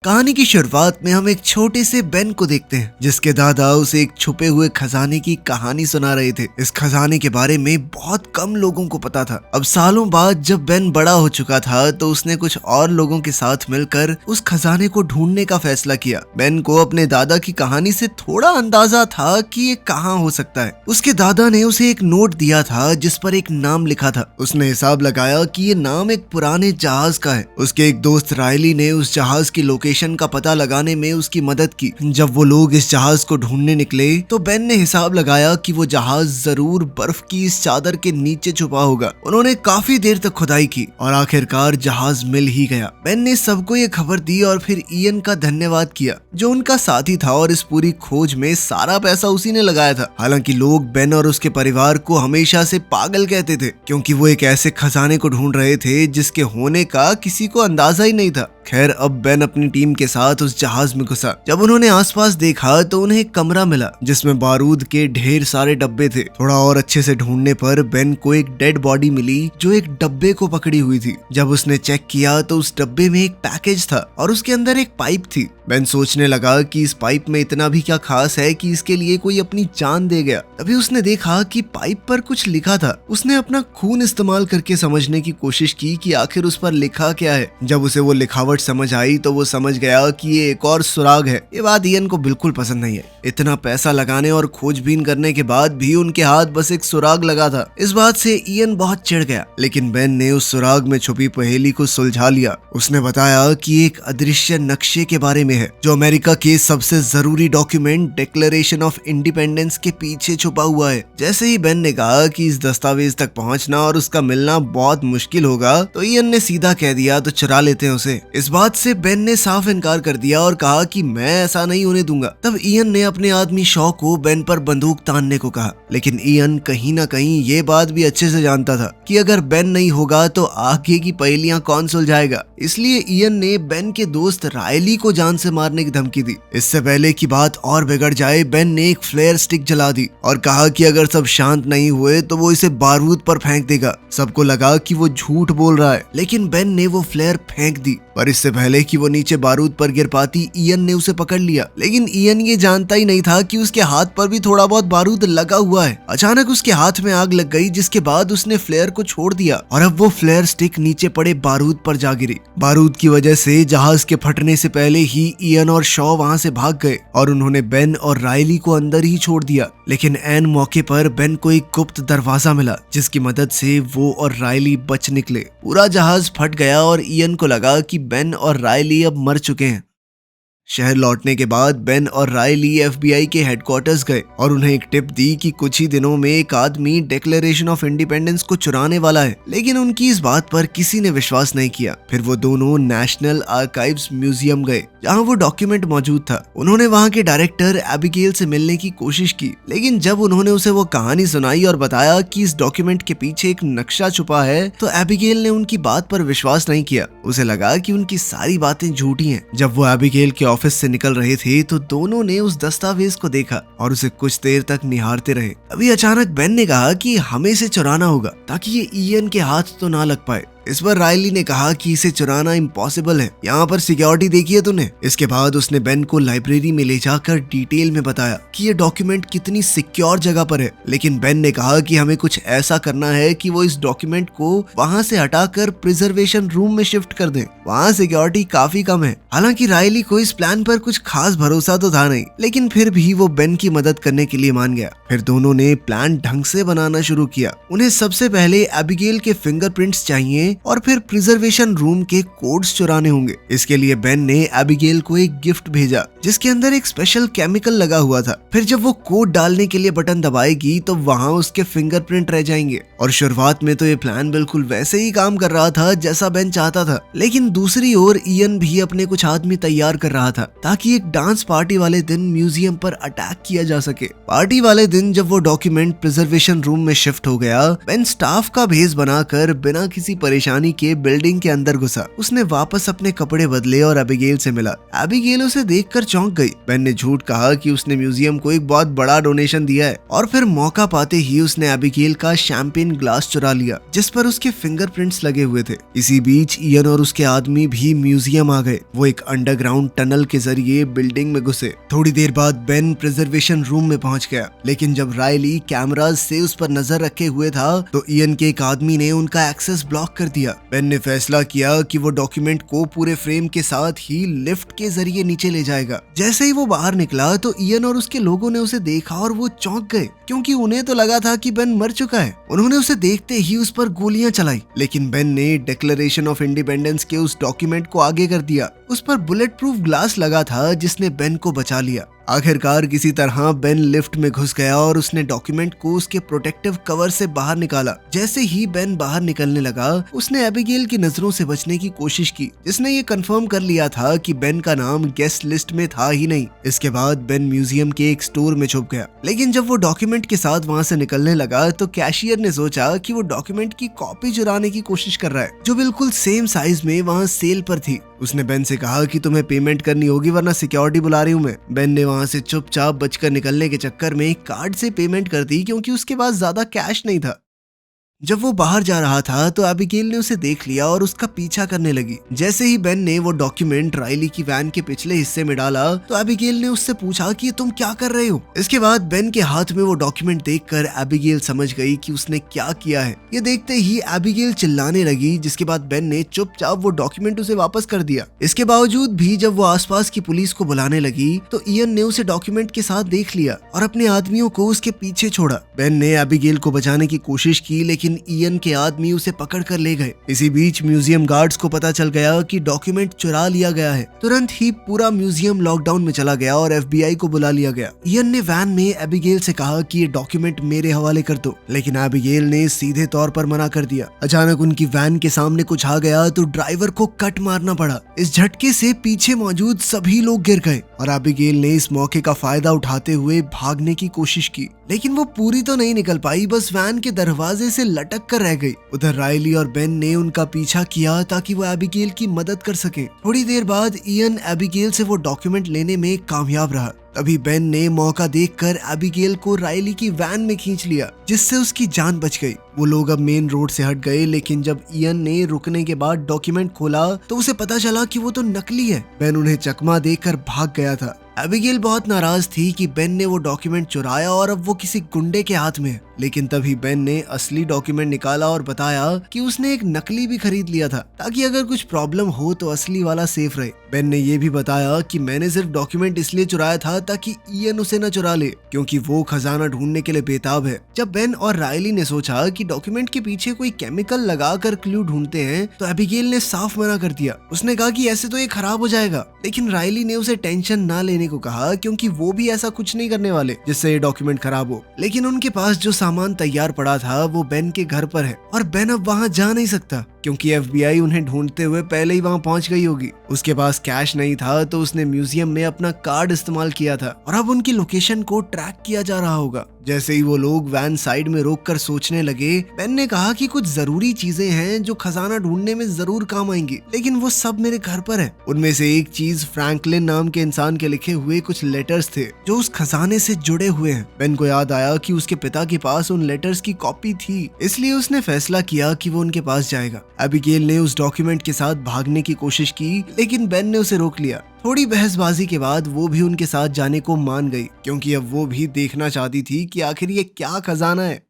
कहानी की शुरुआत में हम एक छोटे से बेन को देखते हैं जिसके दादा उसे एक छुपे हुए खजाने की कहानी सुना रहे थे। इस खजाने के बारे में बहुत कम लोगों को पता था। अब सालों बाद जब बेन बड़ा हो चुका था तो उसने कुछ और लोगों के साथ मिलकर उस खजाने को ढूंढने का फैसला किया। बेन को अपने दादा की कहानी से थोड़ा अंदाजा था कि ये कहाँ हो सकता है। उसके दादा ने उसे एक नोट दिया था जिस पर एक नाम लिखा था। उसने हिसाब लगाया कि ये नाम एक पुराने जहाज का है। उसके एक दोस्त रायली ने उस जहाज की लोकेशन का पता लगाने में उसकी मदद की। जब वो लोग इस जहाज को ढूंढने निकले तो बेन ने हिसाब लगाया कि वो जहाज जरूर बर्फ की इस चादर के नीचे छुपा होगा। उन्होंने काफी देर तक खुदाई की और आखिरकार जहाज मिल ही गया। बेन ने सबको ये खबर दी और फिर इयन का धन्यवाद किया जो उनका साथी था और इस पूरी खोज में सारा पैसा उसी ने लगाया था। हालांकि लोग बेन और उसके परिवार को हमेशा से पागल कहते थे क्योंकि वो एक ऐसे खजाने को ढूंढ रहे थे जिसके होने का किसी को अंदाजा ही नहीं था। खैर अब बेन अपनी टीम के साथ उस जहाज में घुसा। जब उन्होंने आसपास देखा तो उन्हें एक कमरा मिला जिसमें बारूद के ढेर सारे डब्बे थे। थोड़ा और अच्छे से ढूंढने पर बेन को एक डेड बॉडी मिली जो एक डब्बे को पकड़ी हुई थी। जब उसने चेक किया तो उस डब्बे में एक पैकेज था और उसके अंदर एक पाइप थी। बेन सोचने लगा कि इस पाइप में इतना भी क्या खास है कि इसके लिए कोई अपनी जान दे गया। तभी उसने देखा कि पाइप पर कुछ लिखा था। उसने अपना खून इस्तेमाल करके समझने की कोशिश की कि आखिर उस पर लिखा क्या है। जब उसे वो लिखावट समझ आई तो वो समझ गया कि ये एक और सुराग है। ये बात इयन को बिल्कुल पसंद नहीं है। इतना पैसा लगाने और खोजबीन करने के बाद भी उनके हाथ बस एक सुराग लगा था। इस बात से इयन बहुत चिढ़ गया, लेकिन बेन ने उस सुराग में छुपी पहेली को सुलझा लिया। उसने बताया कि एक अदृश्य नक्शे के बारे में है जो अमेरिका के सबसे जरूरी डॉक्यूमेंट डिक्लेरेशन ऑफ इंडिपेंडेंस के पीछे छुपा हुआ है। जैसे ही बेन ने कहा कि इस दस्तावेज तक पहुंचना और उसका मिलना बहुत मुश्किल होगा तो इयन ने सीधा कह दिया तो चुरा लेते हैं उसे। इस बात से बेन ने साफ इनकार कर दिया और कहा कि मैं ऐसा नहीं होने दूंगा। तब इयन ने अपने आदमी शॉ को बेन पर बंदूक तानने को कहा, लेकिन इयन कहीं ना कहीं ये बात भी अच्छे से जानता था कि अगर बेन नहीं होगा तो आगे की पहेलियां कौन सुलझाएगा। इसलिए इयन ने बेन के दोस्त रायली को जान से मारने की धमकी दी। इससे पहले की बात और बिगड़ जाए बेन ने एक फ्लेयर स्टिक जला दी और कहा कि अगर सब शांत नहीं हुए तो वो इसे बारूद पर फेंक देगा। सबको लगा कि वो झूठ बोल रहा है, लेकिन बेन ने वो फ्लेयर फेंक दी। पर इससे पहले कि वो नीचे बारूद पर गिर पाती इयन ने उसे पकड़ लिया। लेकिन इयन ये जानता ही नहीं था कि उसके हाथ पर भी थोड़ा बहुत बारूद लगा हुआ है। अचानक उसके हाथ में आग लग गई जिसके बाद उसने फ्लेयर को छोड़ दिया और अब वो फ्लेयर स्टिक नीचे पड़े बारूद पर जा गिरी। बारूद की वजह से जहाज के फटने से पहले ही इयन और शॉ वहां से भाग गए और उन्होंने बेन और रायली को अंदर ही छोड़ दिया। लेकिन ऐन मौके पर बेन को एक गुप्त दरवाजा मिला जिसकी मदद से वो और रायली बच निकले। पूरा जहाज फट गया और इयन को लगा कि बेन और रायली अब मर चुके हैं। शहर लौटने के बाद बेन और रायली FBI के हेडक्वार्टर्स गए और उन्हें एक टिप दी कि कुछ ही दिनों में एक आदमी डिक्लेरेशन ऑफ इंडिपेंडेंस को चुराने वाला है, लेकिन उनकी इस बात पर किसी ने विश्वास नहीं किया। फिर वो दोनों नेशनल आर्काइव्स म्यूजियम गए जहां वो डॉक्यूमेंट मौजूद था। उन्होंने वहां के डायरेक्टर एबिगेल से मिलने की कोशिश की, लेकिन जब उन्होंने उसे वो कहानी सुनाई और बताया कि इस डॉक्यूमेंट के पीछे एक नक्शा छुपा है तो एबिगेल ने उनकी बात पर विश्वास नहीं किया। उसे लगा कि उनकी सारी बातें झूठी हैं। जब वो एबिगेल के ऑफिस से निकल रहे थे तो दोनों ने उस दस्तावेज को देखा और उसे कुछ देर तक निहारते रहे। अभी अचानक बेन ने कहा कि हमें इसे चुराना होगा ताकि ये इयन के हाथ तो ना लग पाए। इस पर रायली ने कहा कि इसे चुराना इम्पॉसिबल है, यहाँ पर सिक्योरिटी देखी है तूने। इसके बाद उसने बेन को लाइब्रेरी में ले जाकर डिटेल में बताया कि ये डॉक्यूमेंट कितनी सिक्योर जगह पर है। लेकिन बेन ने कहा कि हमें कुछ ऐसा करना है कि वो इस डॉक्यूमेंट को वहाँ से हटाकर प्रिजर्वेशन रूम में शिफ्ट कर दें। वहाँ सिक्योरिटी काफी कम है। हालांकि रायली को इस प्लान पर कुछ खास भरोसा तो था नहीं, लेकिन फिर भी वो बेन की मदद करने के लिए मान गया। फिर दोनों ने प्लान ढंग से बनाना शुरू किया। उन्हें सबसे पहले एबिगेल के फिंगरप्रिंट्स चाहिए और फिर प्रिजर्वेशन रूम के कोड्स चुराने होंगे। इसके लिए बेन ने एबिगेल को एक गिफ्ट भेजा जिसके अंदर एक स्पेशल केमिकल लगा हुआ था। फिर जब वो कोड डालने के लिए बटन दबाएगी तो वहां उसके फिंगरप्रिंट रह जाएंगे। और शुरुआत में तो ये प्लान बिल्कुल वैसे ही काम कर रहा था जैसा बेन चाहता था, लेकिन दूसरी ओर इयन भी अपने कुछ आदमी तैयार कर रहा था ताकि एक डांस पार्टी वाले दिन म्यूजियम पर अटैक किया जा सके। पार्टी वाले दिन जब वो डॉक्यूमेंट प्रिजर्वेशन रूम में शिफ्ट हो गया, बेन स्टाफ का भेस बनाकर बिना किसी परेशानी के बिल्डिंग के अंदर घुसा। उसने वापस अपने कपड़े बदले और एबिगेल से मिला। एबिगेल उसे देखकर चौंक गई। बेन ने झूठ कहा कि उसने म्यूजियम को एक बहुत बड़ा डोनेशन दिया है और फिर मौका पाते ही उसने एबिगेल का शैंपेन ग्लास चुरा लिया जिस पर उसके फिंगरप्रिंट्स लगे हुए थे। इसी बीच इयन और उसके आदमी भी म्यूजियम आ गए। वो एक अंडरग्राउंड टनल के जरिए बिल्डिंग में घुसे। थोड़ी देर बाद बेन प्रिजर्वेशन रूम में पहुंच गया, लेकिन जब रायली कैमराज से उस पर नजर रखे हुए था तो इयन के एक आदमी ने उनका एक्सेस ब्लॉक कर दिया। बेन ने फैसला किया कि वो डॉक्यूमेंट को पूरे फ्रेम के साथ ही लिफ्ट के जरिए नीचे ले जाएगा। जैसे ही वो बाहर निकला तो इयन और उसके लोगों ने उसे देखा और वो चौंक गए, क्योंकि उन्हें तो लगा था कि बेन मर चुका है। उन्होंने उसे देखते ही उस पर गोलियां चलाई, लेकिन बेन ने डिक्लेरेशन ऑफ इंडिपेंडेंस के उस डॉक्यूमेंट को आगे कर दिया। उस पर बुलेट प्रूफ ग्लास लगा था जिसने बेन को बचा लिया। आखिरकार किसी तरह बेन लिफ्ट में घुस गया और उसने डॉक्यूमेंट को उसके प्रोटेक्टिव कवर से बाहर निकाला। जैसे ही बेन बाहर निकलने लगा उसने एबिगेल की नजरों से बचने की कोशिश की, जिसने ये कंफर्म कर लिया था कि बेन का नाम गेस्ट लिस्ट में था ही नहीं। इसके बाद बेन म्यूजियम के एक स्टोर में छुप गया, लेकिन जब वो डॉक्यूमेंट के साथ वहां से निकलने लगा तो कैशियर ने सोचा कि वो डॉक्यूमेंट की कॉपी चुराने की कोशिश कर रहा है, जो बिल्कुल सेम साइज में वहाँ सेल पर थी। उसने बेन से कहा कि तुम्हें पेमेंट करनी होगी वरना सिक्योरिटी बुला रही हूँ मैं। बेन ने वहां से चुपचाप बचकर निकलने के चक्कर में कार्ड से पेमेंट कर दी, क्योंकि उसके पास ज्यादा कैश नहीं था। जब वो बाहर जा रहा था तो एबिगेल ने उसे देख लिया और उसका पीछा करने लगी। जैसे ही बेन ने वो डॉक्यूमेंट रायली की वैन के पिछले हिस्से में डाला तो एबिगेल ने उससे पूछा कि तुम क्या कर रहे हो। इसके बाद बेन के हाथ में वो डॉक्यूमेंट देखकर एबिगेल समझ गई कि उसने क्या किया है। ये देखते ही एबिगेल चिल्लाने लगी, जिसके बाद बेन ने चुपचाप वो डॉक्यूमेंट उसे वापस कर दिया। इसके बावजूद भी जब वो आसपास की पुलिस को बुलाने लगी तो इयन ने उसे डॉक्यूमेंट के साथ देख लिया और अपने आदमियों को उसके पीछे छोड़ा। बेन ने एबिगेल को बचाने की कोशिश की, लेकिन इयन के आदमी उसे पकड़ कर ले गए। इसी बीच म्यूजियम गार्ड्स को पता चल गया कि डॉक्यूमेंट चुरा लिया गया है। तुरंत ही पूरा म्यूजियम लॉकडाउन में चला गया और FBI को बुला लिया गया। इयन ने वैन में एबिगेल से कहा कि ये डॉक्यूमेंट मेरे हवाले कर दो, लेकिन एबिगेल ने सीधे तौर पर मना कर दिया। अचानक उनकी वैन के सामने कुछ आ गया तो ड्राइवर को कट मारना पड़ा। इस झटके से पीछे मौजूद सभी लोग गिर गए और एबिगेल ने इस मौके का फायदा उठाते हुए भागने की कोशिश की, लेकिन वो पूरी तो नहीं निकल पाई, बस वैन के दरवाजे से लटक कर रह गई। उधर रायली और बेन ने उनका पीछा किया ताकि वो एबिगेल की मदद कर सके। थोड़ी देर बाद इयन एबिगेल से वो डॉक्यूमेंट लेने में कामयाब रहा। तभी बेन ने मौका देखकर एबिगेल को रायली की वैन में खींच लिया, जिससे उसकी जान बच गई। वो लोग अब मेन रोड से हट गए, लेकिन जब इयन ने रुकने के बाद डॉक्यूमेंट खोला तो उसे पता चला कि वो तो नकली है। बेन उन्हें चकमा देकर भाग गया था। एबिगेल बहुत नाराज थी कि बेन ने वो डॉक्यूमेंट चुराया और अब वो किसी गुंडे के हाथ में है, लेकिन तभी बेन ने असली डॉक्यूमेंट निकाला और बताया कि उसने एक नकली भी खरीद लिया था ताकि अगर कुछ प्रॉब्लम हो तो असली वाला सेफ रहे। बेन ने ये भी बताया कि मैंने सिर्फ डॉक्यूमेंट इसलिए चुराया था ताकि इयन उसे न चुरा ले, क्योंकि वो खजाना ढूंढने के लिए बेताब है। जब बेन और रायली ने सोचा कि डॉक्यूमेंट के पीछे कोई केमिकल लगाकर क्लू ढूंढते हैं तो एबिगेल ने साफ मना कर दिया। उसने कहा कि ऐसे तो ये खराब हो जाएगा, लेकिन रायली ने उसे टेंशन ना लेने को कहा, क्योंकि वो भी ऐसा कुछ नहीं करने वाले जिससे ये डॉक्यूमेंट खराब हो। लेकिन उनके पास जो सामान तैयार पड़ा था वो बेन के घर पर है और बेन अब वहाँ जा नहीं सकता, क्योंकि FBI उन्हें ढूंढते हुए पहले ही वहाँ पहुँच गई होगी। उसके पास कैश नहीं था तो उसने म्यूजियम में अपना कार्ड इस्तेमाल किया था और अब उनकी लोकेशन को ट्रैक किया जा रहा होगा। जैसे ही वो लोग वैन साइड में रोककर सोचने लगे, बेन ने कहा कि कुछ जरूरी चीजें हैं जो खजाना ढूंढने में जरूर काम आएंगी, लेकिन वो सब मेरे घर पर है। उनमें से एक चीज फ्रैंकलिन नाम के इंसान के लिखे हुए कुछ लेटर्स थे जो उस खजाने से जुड़े हुए हैं। बेन को याद आया कि उसके पिता के पास उन लेटर्स की कॉपी थी, इसलिए उसने फैसला किया कि वो उनके पास जाएगा। एबिगेल ने उस डॉक्यूमेंट के साथ भागने की कोशिश की, लेकिन बेन ने उसे रोक लिया। थोड़ी बहसबाजी के बाद वो भी उनके साथ जाने को मान गई, क्योंकि अब वो भी देखना चाहती थी कि आखिर ये क्या खजाना है।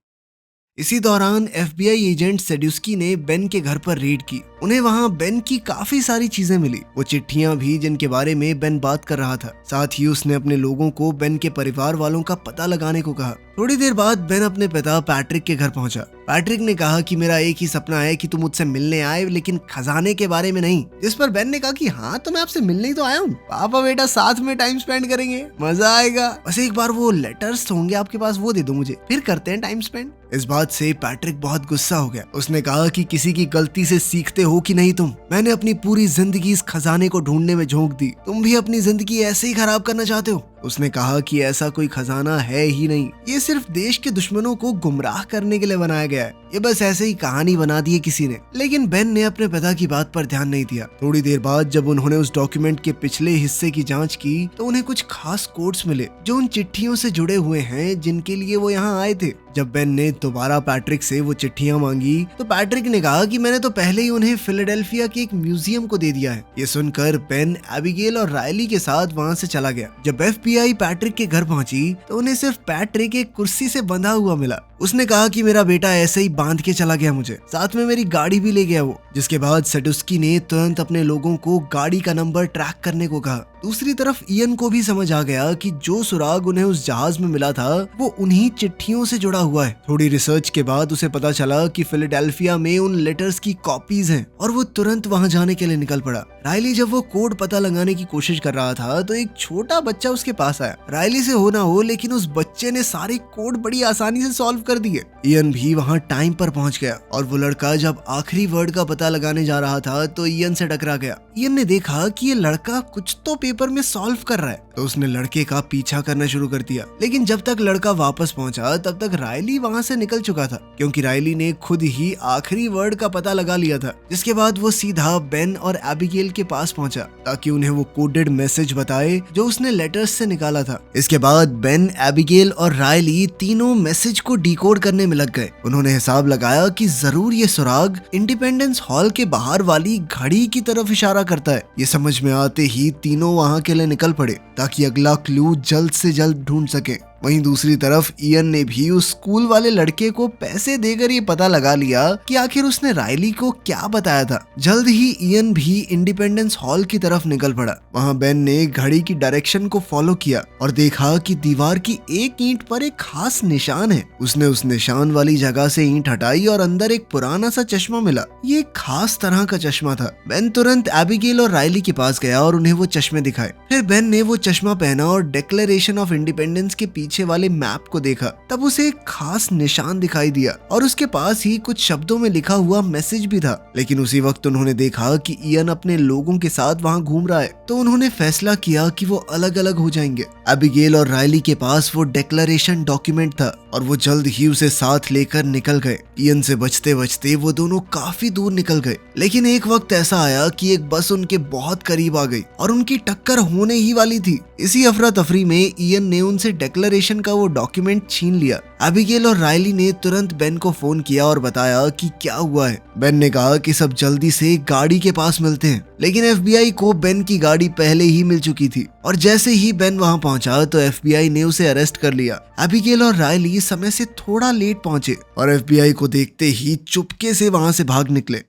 इसी दौरान FBI एजेंट सेड्यूस्की ने बेन के घर पर रेड की। उन्हें वहाँ बेन की काफी सारी चीजें मिली, वो चिट्ठियां भी जिनके बारे में बेन बात कर रहा था। साथ ही उसने अपने लोगों को बेन के परिवार वालों का पता लगाने को कहा। थोड़ी देर बाद बेन अपने पिता पैट्रिक के घर पहुंचा। पैट्रिक ने कहा कि मेरा एक ही सपना है कि तुम मुझसे मिलने आए, लेकिन खजाने के बारे में नहीं। जिस पर बेन ने कहा कि हाँ, तो मैं आपसे मिलने ही तो आया हूँ। पापा बेटा साथ में टाइम स्पेंड करेंगे, मजा आएगा। बस एक बार वो लेटर्स होंगे आपके पास, वो दे दो मुझे, फिर करते हैं टाइम स्पेंड। इस बात से पैट्रिक बहुत गुस्सा हो गया। उसने कहा कि किसी की गलती से सीखते हो कि नहीं तुम? मैंने अपनी पूरी जिंदगी इस खजाने को ढूंढने में झोंक दी, तुम भी अपनी जिंदगी ऐसे ही खराब करना चाहते हो? उसने कहा कि ऐसा कोई खजाना है ही नहीं, ये सिर्फ देश के दुश्मनों को गुमराह करने के लिए बनाया गया है, ये बस ऐसे ही कहानी बना दी है किसी ने। लेकिन बेन ने अपने पिता की बात पर ध्यान नहीं दिया। थोड़ी देर बाद जब उन्होंने उस डॉक्यूमेंट के पिछले हिस्से की जांच की तो उन्हें कुछ खास कोड्स मिले जो उन चिट्ठियों से जुड़े हुए हैं जिनके लिए वो यहाँ आए थे। जब बेन ने दोबारा पैट्रिक से वो चिट्ठियां मांगी तो पैट्रिक ने कहा कि मैंने तो पहले ही उन्हें फिलाडेल्फिया के एक म्यूजियम को दे दिया है। ये सुनकर बेन एबिगेल और रायली के साथ वहाँ से चला गया। जब FBI पैट्रिक के घर पहुंची तो उन्हें सिर्फ पैट्रिक एक कुर्सी से बंधा हुआ मिला। उसने कहा कि मेरा बेटा ऐसे ही बांध के चला गया मुझे, साथ में मेरी गाड़ी भी ले गया वो। जिसके बाद सेडुस्की ने तुरंत अपने लोगों को गाड़ी का नंबर ट्रैक करने को कहा। दूसरी तरफ इयन को भी समझ आ गया कि जो सुराग उन्हें उस जहाज में मिला था वो उन्हीं चिट्ठियों से जुड़ा हुआ है। थोड़ी रिसर्च के बाद उसे पता चला कि फिलाडेल्फिया में उन लेटर्स की कॉपीज हैं और वो तुरंत वहां जाने के लिए निकल पड़ा। रायली जब वो कोड पता लगाने की कोशिश कर रहा था तो एक छोटा बच्चा उसके पास आया। रायली से हो ना हो लेकिन उस बच्चे ने सारे कोड बड़ी आसानी से सॉल्व कर दिए। इयन भी वहां टाइम पर पहुंच गया और वो लड़का जब आखिरी वर्ड का पता लगाने जा रहा था तो इयन से टकरा गया। इयन ने देखा कि ये लड़का कुछ तो पेपर में सॉल्व कर रहा है तो उसने लड़के का पीछा करना शुरू कर दिया। लेकिन जब तक लड़का वापस पहुंचा तब तक रायली वहां से निकल चुका था, क्योंकि रायली ने खुद ही आखिरी वर्ड का पता लगा लिया था। जिसके बाद वो सीधा बेन और एबिगेल के पास पहुंचा ताकि उन्हें वो कोडेड मैसेज बताए जो उसने लेटर्स से निकाला था। इसके बाद बेन, एबिगेल और रायली तीनों मैसेज को डिकोड करने में लग गए। उन्होंने हिसाब लगाया कि जरूर ये सुराग इंडिपेंडेंस हॉल के बाहर वाली घड़ी की तरफ इशारा करता है। ये समझ में आते ही तीनों वहां के लिए निकल पड़े ताकि अगला क्लू जल्द से जल्द ढूंढ सके। वहीं दूसरी तरफ इयन ने भी उस स्कूल वाले लड़के को पैसे देकर ये पता लगा लिया कि आखिर उसने रायली को क्या बताया था। जल्द ही इयन भी इंडिपेंडेंस हॉल की तरफ निकल पड़ा। वहां बेन ने घड़ी की डायरेक्शन को फॉलो किया और देखा कि दीवार की एक ईंट पर एक खास निशान है। उसने उस निशान वाली जगह से ईंट हटाई और अंदर एक पुराना सा चश्मा मिला। ये एक खास तरह का चश्मा था। बेन तुरंत एबिगेल और रायली के पास गया और उन्हें वो चश्मे दिखाए। फिर बेन ने वो चश्मा पहना और डिक्लेरेशन ऑफ इंडिपेंडेंस के पीछे वाले मैप को देखा। तब उसे एक खास निशान दिखाई दिया और उसके पास ही कुछ शब्दों में लिखा हुआ मैसेज भी था। लेकिन उसी वक्त उन्होंने देखा कि इयन अपने लोगों के साथ वहां घूम रहा है, तो उन्होंने फैसला किया कि वो अलग अलग हो जाएंगे। एबिगेल और रायली के पास वो डिक्लेरेशन डॉक्यूमेंट था और वो जल्द ही उसे साथ लेकर निकल गए। इयन से बचते बचते वो दोनों काफी दूर निकल गए। लेकिन एक वक्त ऐसा आया कि एक बस उनके बहुत करीब आ गई और उनकी टक्कर होने ही वाली थी। इसी अफरा तफरी में इयन ने उनसे डिक्लेरेशन का वो डॉक्यूमेंट छीन लिया। एबिगेल और रायली ने तुरंत बेन को फोन किया और बताया कि क्या हुआ है। बेन ने कहा कि सब जल्दी से गाड़ी के पास मिलते हैं। लेकिन FBI को बेन की गाड़ी पहले ही मिल चुकी थी और जैसे ही बेन वहां पहुंचा तो FBI ने उसे अरेस्ट कर लिया। एबिगेल और रायली समय से थोड़ा लेट पहुंचे और FBI को देखते ही चुपके से वहां से भाग निकले।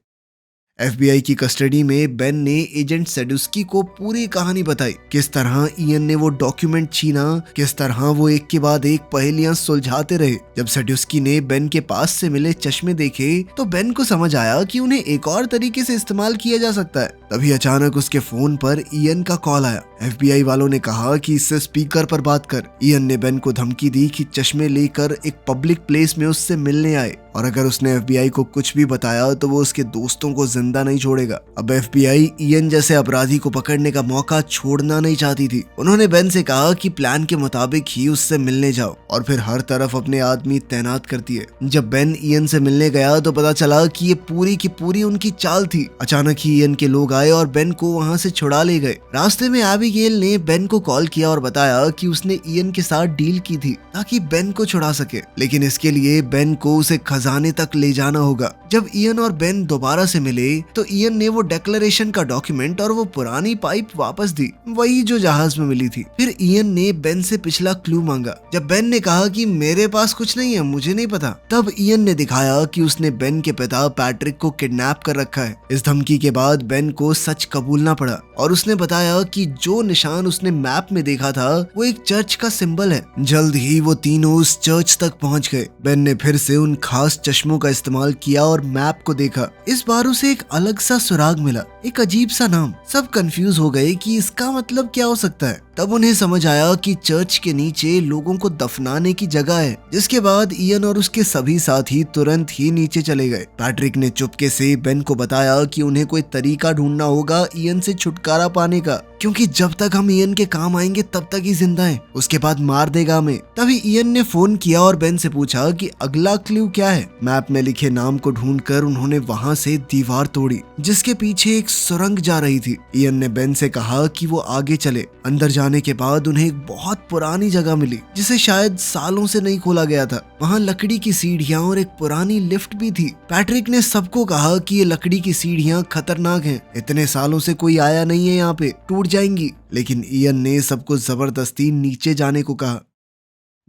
FBI की कस्टडी में बेन ने एजेंट सेडुस्की को पूरी कहानी बताई, किस तरह इयन ने वो डॉक्यूमेंट छीना, किस तरह वो एक के बाद एक पहेलियां सुलझाते रहे। जब सेडुस्की ने बेन के पास से मिले चश्मे देखे तो बेन को समझ आया कि उन्हें एक और तरीके से इस्तेमाल किया जा सकता है। तभी अचानक उसके फोन पर इयन का कॉल आया। FBI वालों ने कहा कि इससे स्पीकर पर बात कर। इयन ने बेन को धमकी दी कि चश्मे लेकर एक पब्लिक प्लेस में उससे मिलने आए और अगर उसने FBI को कुछ भी बताया तो वो उसके दोस्तों को जिंदा नहीं छोड़ेगा। अब FBI इयन जैसे अपराधी को पकड़ने का मौका छोड़ना नहीं चाहती थी। उन्होंने बेन से कहा कि प्लान के मुताबिक ही उससे मिलने जाओ और फिर हर तरफ अपने आदमी तैनात करती है। जब बेन इयन से मिलने गया तो पता चला कि ये पूरी की पूरी उनकी चाल थी। अचानक ही इयन के लोग आए और बेन को वहां से छुड़ा ले गए। रास्ते में एबिगेल ने बेन को कॉल किया और बताया कि उसने इयन के साथ डील की थी ताकि बेन को छुड़ा सके, लेकिन इसके लिए बेन को उसे खजाने तक ले जाना होगा। जब इयन और बेन दोबारा से मिले तो इयन ने वो डिक्लेरेशन का डॉक्यूमेंट और वो पुरानी पाइप वापस दी, वही जो जहाज में मिली थी। फिर इयन ने बेन से पिछला क्लू मांगा। जब बेन ने कहा कि मेरे पास कुछ नहीं है, मुझे नहीं पता, तब इयन ने दिखाया कि उसने बेन के पिता पैट्रिक को किडनैप कर रखा है। इस धमकी के बाद बेन को सच कबूलना पड़ा और उसने बताया कि जो निशान उसने मैप में देखा था वो एक चर्च का सिंबल है। जल्द ही वो तीनों उस चर्च तक पहुंच गए। बेन ने फिर से उन खास चश्मों का इस्तेमाल किया और मैप को देखा। इस बार उसे एक अलग सा सुराग मिला। एक अजीब सा नाम। सब कंफ्यूज हो गए कि इसका मतलब क्या हो सकता है। तब उन्हें समझ आया कि चर्च के नीचे लोगों को दफनाने की जगह है। जिसके बाद इयन और उसके सभी साथी तुरंत ही नीचे चले गए। पैट्रिक ने चुपके से बेन को बताया कि उन्हें कोई तरीका ढूंढना होगा इयन से छुटकारा पाने का, क्योंकि जब तक हम इयन के काम आएंगे तब तक ही जिंदा है, उसके बाद मार देगा हमें। तभी इयन ने फोन किया और बेन से पूछा कि अगला क्लू क्या है। मैप में लिखे नाम को ढूंढकर उन्होंने वहां से दीवार तोड़ी जिसके पीछे एक सुरंग जा रही थी। इयन ने बेन से कहा कि वो आगे चले। अंदर जाने के बाद उन्हें एक बहुत पुरानी जगह मिली जिसे शायद सालों से नहीं खोला गया था। वहाँ लकड़ी की सीढ़ियाँ और एक पुरानी लिफ्ट भी थी। पैट्रिक ने सबको कहा कि ये लकड़ी की सीढ़ियाँ खतरनाक हैं, इतने सालों से कोई आया नहीं है यहाँ पे, टूट जाएंगी। लेकिन इयन ने सबको जबरदस्ती नीचे जाने को कहा।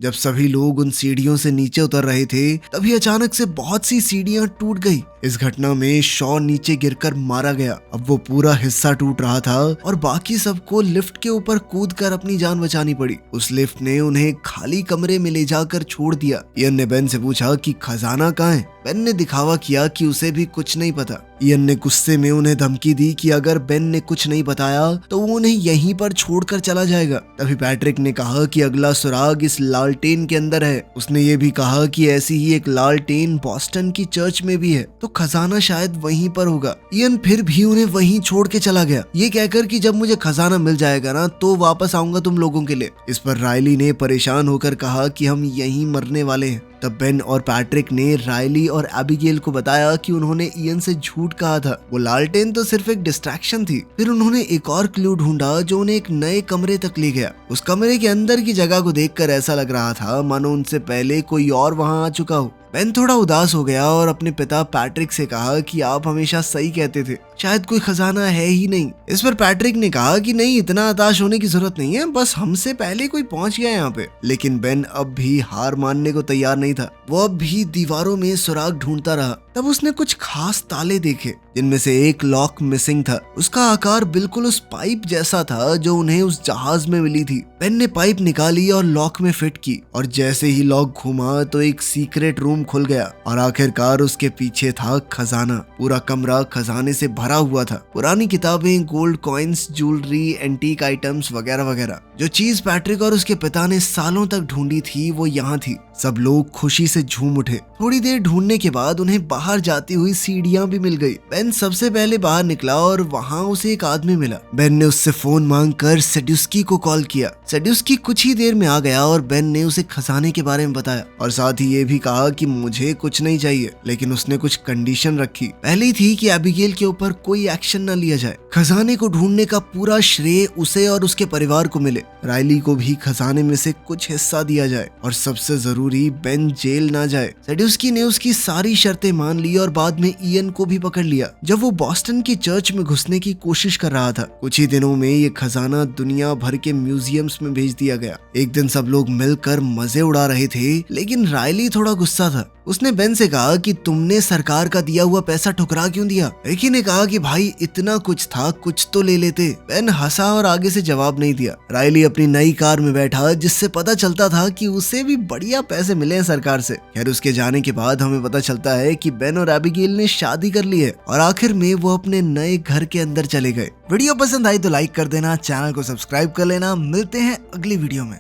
जब सभी लोग उन सीढ़ियों से नीचे उतर रहे थे तभी अचानक से बहुत सी सीढ़ियां टूट गई। इस घटना में शॉ नीचे गिरकर मारा गया। अब वो पूरा हिस्सा टूट रहा था और बाकी सबको लिफ्ट के ऊपर कूदकर अपनी जान बचानी पड़ी। उस लिफ्ट ने उन्हें खाली कमरे में ले जाकर छोड़ दिया। इयन ने बेन से पूछा कि खजाना कहाँ है। बेन ने दिखावा किया कि उसे भी कुछ नहीं पता। इयन ने गुस्से में उन्हें धमकी दी कि अगर बेन ने कुछ नहीं बताया तो वो उन्हें यहीं पर छोड़कर चला जाएगा। तभी पैट्रिक ने कहा कि अगला सुराग इस लालटेन के अंदर है। उसने ये भी कहा कि ऐसी ही एक लालटेन बॉस्टन की चर्च में भी है, तो खजाना शायद वहीं पर होगा। इयन फिर भी उन्हें वहीं छोड़ के चला गया, ये कहकर कि जब मुझे खजाना मिल जाएगा ना तो वापस आऊंगा तुम लोगों के लिए। इस पर रायली ने परेशान होकर कहा कि हम यहीं मरने वाले हैं। तब बेन और पैट्रिक ने रायली और एबिगेल को बताया कि उन्होंने इयन से झूठ कहा था, वो लालटेन तो सिर्फ एक डिस्ट्रैक्शन थी। फिर उन्होंने एक और क्लू ढूंढा जो उन्हें एक नए कमरे तक ले गया। उस कमरे के अंदर की जगह को देखकर ऐसा लग रहा था मानो उनसे पहले कोई और वहां आ चुका हो। बेन थोड़ा उदास हो गया और अपने पिता पैट्रिक से कहा कि आप हमेशा सही कहते थे, शायद कोई खजाना है ही नहीं। इस पर पैट्रिक ने कहा कि नहीं, इतना हताश होने की जरूरत नहीं है, बस हमसे पहले कोई पहुंच गया यहाँ पे। लेकिन बेन अब भी हार मानने को तैयार नहीं था। वो अब भी दीवारों में सुराग ढूंढता रहा। तब उसने कुछ खास ताले देखे जिनमें से एक लॉक मिसिंग था। उसका आकार बिल्कुल उस पाइप जैसा था जो उन्हें उस जहाज में मिली थी। बेन ने पाइप निकाली और लॉक में फिट की और जैसे ही लॉक घुमा तो एक सीक्रेट रूम खुल गया और आखिरकार उसके पीछे था खजाना। पूरा कमरा खजाने से भरा हुआ था। पुरानी किताबें, gold coins, jewellery, antique items वगैरह वगैरह। जो चीज पैट्रिक और उसके पिता ने सालों तक ढूंढी थी वो यहाँ थी। सब लोग खुशी से झूम उठे। थोड़ी देर ढूंढने के बाद उन्हें बाहर जाती हुई सीढ़ियां भी मिल गई। बेन सबसे पहले बाहर निकला और वहां उसे एक आदमी मिला। बेन ने उससे फोन मांगकर सेड्यूस्की को कॉल किया। सेड्यूस्की कुछ ही देर में आ गया और बेन ने उसे खजाने के बारे में बताया और साथ ही ये भी कहा कि मुझे कुछ नहीं चाहिए, लेकिन उसने कुछ कंडीशन रखी। पहली थी कि एबिगेल के ऊपर कोई एक्शन न लिया जाए। खजाने को ढूंढने का पूरा श्रेय उसे और उसके परिवार को मिले। रायली को भी खजाने में से कुछ हिस्सा दिया जाए और सबसे जरूरी बेन जेल ना जाए। सेड्यूस्की ने उसकी सारी शर्तें मान ली और बाद में इयन को भी पकड़ लिया जब वो बॉस्टन की चर्च में घुसने की कोशिश कर रहा था। कुछ ही दिनों में ये खजाना दुनिया भर के म्यूजियम्स में भेज दिया गया। एक दिन सब लोग मिलकर मजे उड़ा रहे थे, लेकिन रायली थोड़ा गुस्सा था। उसने बेन से कहा कि तुमने सरकार का दिया हुआ पैसा ठुकरा क्यों दिया। रिकी ने कहा कि भाई इतना कुछ था, कुछ तो ले लेते। बेन हंसा और आगे से जवाब नहीं दिया। रायली अपनी नई कार में बैठा जिससे पता चलता था कि उसे भी बढ़िया पैसे मिले हैं सरकार से। खैर उसके जाने के बाद हमें पता चलता है कि बेन और एबिगेल ने शादी कर ली है और आखिर में वो अपने नए घर के अंदर चले गए। वीडियो पसंद आई तो लाइक कर देना, चैनल को सब्सक्राइब कर लेना। मिलते हैं अगली वीडियो में।